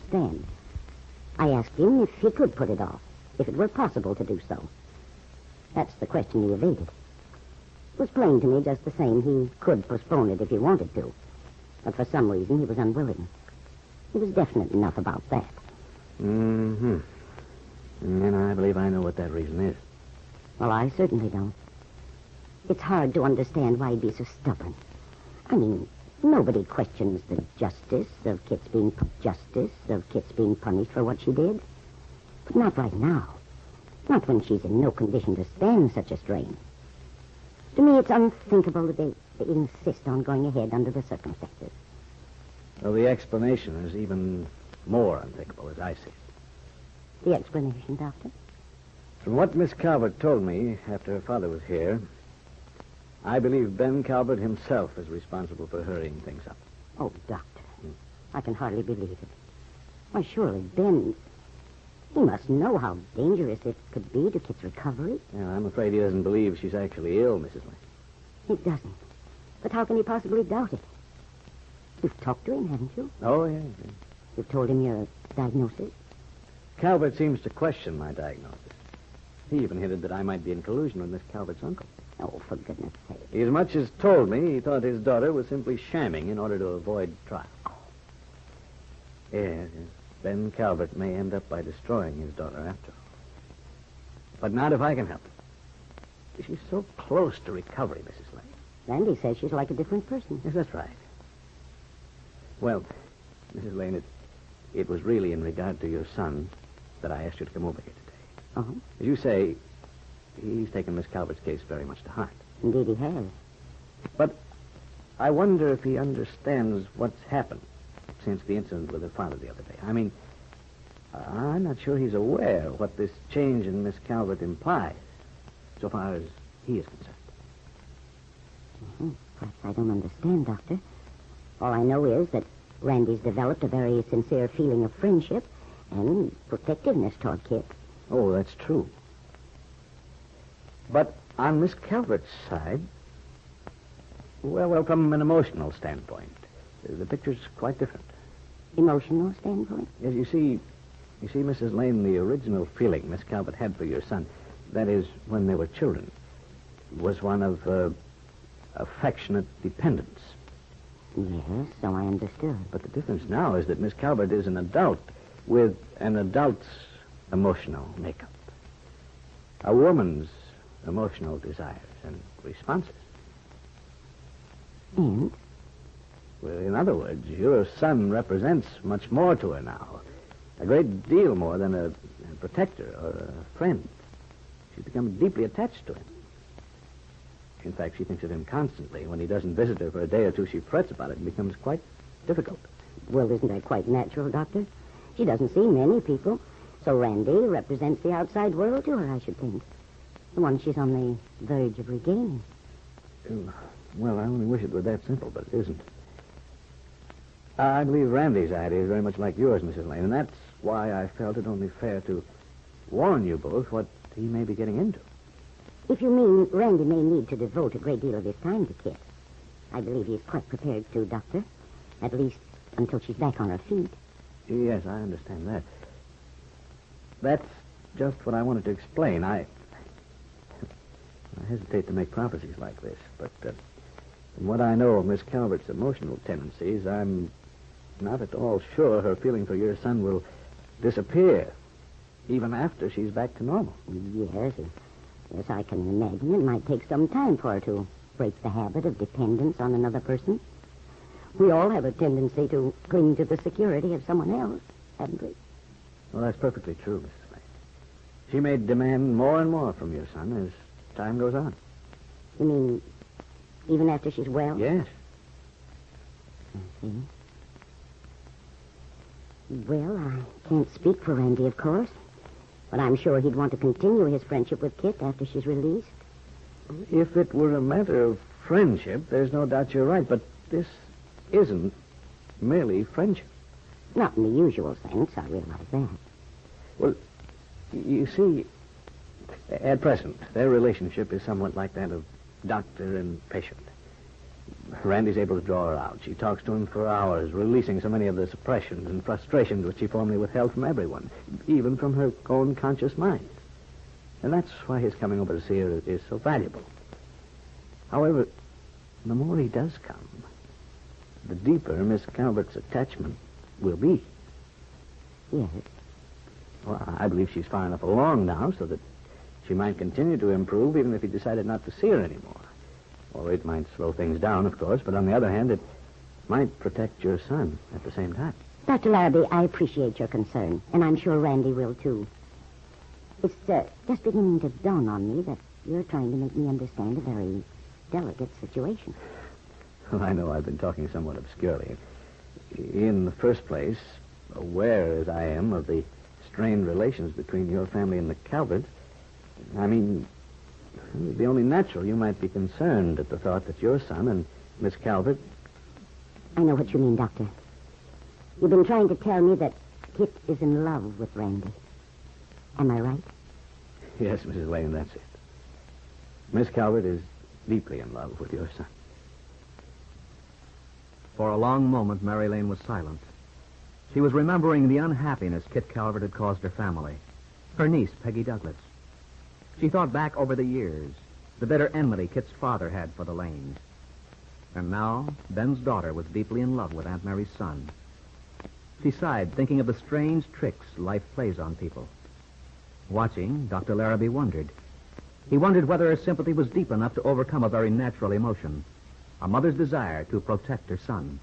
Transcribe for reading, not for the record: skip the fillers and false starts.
understand. I asked him if he could put it off, if it were possible to do so. That's the question he evaded. It was plain to me just the same he could postpone it if he wanted to. But for some reason, he was unwilling. He was definite enough about that. Mm-hmm. And I believe I know what that reason is. Well, I certainly don't. It's hard to understand why he'd be so stubborn. I mean, nobody questions the justice of Kit's being punished for what she did. But not right now. Not when she's in no condition to stand such a strain. To me, it's unthinkable that they insist on going ahead under the circumstances. Well, the explanation is even more unthinkable, as I see it. The explanation, Doctor? From what Miss Calvert told me after her father was here, I believe Ben Calvert himself is responsible for hurrying things up. Oh, Doctor, I can hardly believe it. Why, surely Ben... He must know how dangerous it could be to Kit's recovery. Yeah, I'm afraid he doesn't believe she's actually ill, Mrs. Lane. He doesn't. But how can he possibly doubt it? You've talked to him, haven't you? Oh, yeah. You've told him your diagnosis? Calvert seems to question my diagnosis. He even hinted that I might be in collusion with Miss Calvert's uncle. Oh, for goodness sake. He as much as told me he thought his daughter was simply shamming in order to avoid trial. Yes. Ben Calvert may end up by destroying his daughter after all. But not if I can help it. She's so close to recovery, Mrs. Lane. Randy says she's like a different person. Yes, that's right. Well, Mrs. Lane, it was really in regard to your son that I asked you to come over here today. Uh-huh. As you say, he's taken Miss Calvert's case very much to heart. Indeed he has. But I wonder if he understands what's happened since the incident with her father the other day. I mean, I'm not sure he's aware what this change in Miss Calvert implies, so far as he is concerned. Mm-hmm. Perhaps I don't understand, Doctor. All I know is that Randy's developed a very sincere feeling of friendship and protectiveness toward Kit. Oh, that's true. But on Miss Calvert's side, well, from an emotional standpoint, the picture's quite different. Emotional standpoint? Yes, you see, Mrs. Lane, the original feeling Miss Calvert had for your son, that is, when they were children, was one of affectionate dependence. Yes, so I understood. But the difference now is that Miss Calvert is an adult with an adult's emotional makeup. A woman's emotional desires and responses. And? Well, in other words, your son represents much more to her now. A great deal more than a protector or a friend. She's become deeply attached to him. In fact, she thinks of him constantly. When he doesn't visit her for a day or two, she frets about it and becomes quite difficult. Well, isn't that quite natural, Doctor? She doesn't see many people. So Randy represents the outside world to her, I should think. The one she's on the verge of regaining. Well, I only wish it were that simple, but it isn't. I believe Randy's idea is very much like yours, Mrs. Lane, and that's why I felt it only fair to warn you both what he may be getting into. If you mean Randy may need to devote a great deal of his time to Kit, I believe he's quite prepared to, Doctor. At least until she's back on her feet. Yes, I understand that. That's just what I wanted to explain. I hesitate to make prophecies like this, but from what I know of Miss Calvert's emotional tendencies, I'm not at all sure her feeling for your son will disappear, even after she's back to normal. Yes, I can imagine it might take some time for her to break the habit of dependence on another person. We all have a tendency to cling to the security of someone else, haven't we? Well, that's perfectly true, Mrs. Lane. She may demand more and more from your son as time goes on. You mean even after she's well? Yes. I see. Well, I can't speak for Randy, of course. But I'm sure he'd want to continue his friendship with Kit after she's released. If it were a matter of friendship, there's no doubt you're right. But this isn't merely friendship. Not in the usual sense, I realize that. Well, you see, at present, their relationship is somewhat like that of doctor and patient. Randy's able to draw her out. She talks to him for hours, releasing so many of the suppressions and frustrations which she formerly withheld from everyone, even from her own conscious mind. And that's why his coming over to see her is so valuable. However, the more he does come, the deeper Miss Calvert's attachment will be. Yes. Well, I believe she's far enough along now so that she might continue to improve even if he decided not to see her anymore. Or it might slow things down, of course, but on the other hand, it might protect your son at the same time. Dr. Laraby, I appreciate your concern, and I'm sure Randy will, too. It's just beginning to dawn on me that you're trying to make me understand a very delicate situation. Well, I know I've been talking somewhat obscurely. In the first place, aware as I am of the strained relations between your family and the Calverts, I mean, it would be only natural you might be concerned at the thought that your son and Miss Calvert... I know what you mean, Doctor. You've been trying to tell me that Kit is in love with Randy. Am I right? Yes, Mrs. Lane, that's it. Miss Calvert is deeply in love with your son. For a long moment, Mary Lane was silent. She was remembering the unhappiness Kit Calvert had caused her family, her niece, Peggy Douglas. She thought back over the years, the bitter enmity Kit's father had for the Lanes. And now, Ben's daughter was deeply in love with Aunt Mary's son. She sighed, thinking of the strange tricks life plays on people. Watching, Dr. Laraby wondered. He wondered whether her sympathy was deep enough to overcome a very natural emotion, a mother's desire to protect her son.